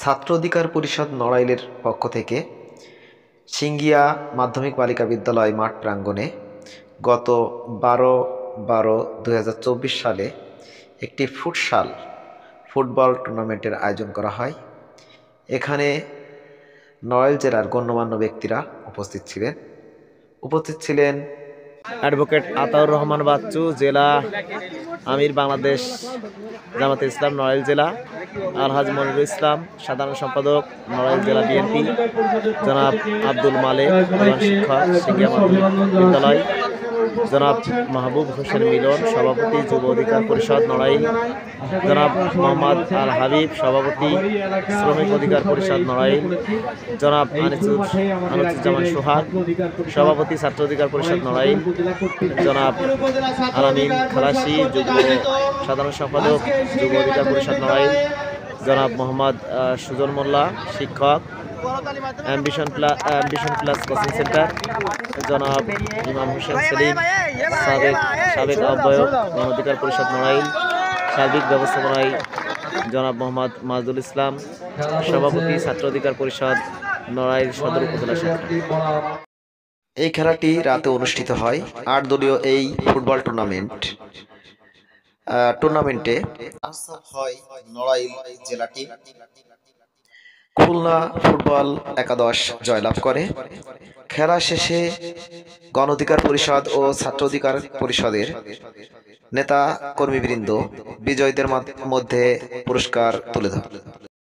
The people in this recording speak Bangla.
ছাত্র অধিকার পরিষদ নড়াইলের পক্ষ থেকে সিঙ্গিয়া মাধ্যমিক বালিকা বিদ্যালয় মাঠ প্রাঙ্গণে গত 12/12/2024 সালে একটি ফুটবল টুর্নামেন্টের আয়োজন করা হয়। এখানে নড়াইল জেলার গণ্যমান্য ব্যক্তিরা উপস্থিত ছিলেন অ্যাডভোকেট আতাউর রহমান বাচ্চু, জেলা আমির, বাংলাদেশ জামাতে ইসলাম নড়াইল জেলা; আলহাজ মনিরুল ইসলাম, সাধারণ সম্পাদক নড়াইল জেলা বিএনপি; জনাব আব্দুল মালেক, প্রধান শিক্ষক সিঙ্গিয়া মাধ্যমিক বিদ্যালয়; জনাব মাহবুব হোসেন মিলন, সভাপতি যুব অধিকার পরিষদ নড়াইল; জনাব মোহাম্মদ আল হাবিব, সভাপতি শ্রমিক অধিকার পরিষদ নড়াইল; জনাব আনিসুজ্জামান সোহাগ, সভাপতি ছাত্র অধিকার পরিষদ নড়াইল; জনাব আলামিন খালাসি, সাধারণ সম্পাদক যুব অধিকার পরিষদ নড়াইল; জনাব মোহাম্মদ সুজন মোল্লা, শিক্ষক অ্যাম্বিশন প্লাস কোচিং সেন্টার; জনাব ইমাম হোসেন সেলিম, সাবেক আহ্বায়ক গণ অধিকার পরিষদ নড়াইল; সার্বিক ব্যবস্থাপনায় জনাব মোহাম্মদ মাজদুল ইসলাম, সভাপতি ছাত্র অধিকার পরিষদ নড়াইল সদর উপজেলা শাখা। এই খেলাটি রাতে অনুষ্ঠিত হয়। 8 দলীয় এই ফুটবল টুর্নামেন্টে হয় নড়াইল জেলা টিম। খুলনা ফুটবল একাদশ জয়লাভ করে। খেলা শেষে গণ অধিকার পরিষদ ও ছাত্র অধিকার পরিষদের নেতা কর্মীবৃন্দ বিজয়ীদের মধ্যে পুরস্কার তুলে ধরে।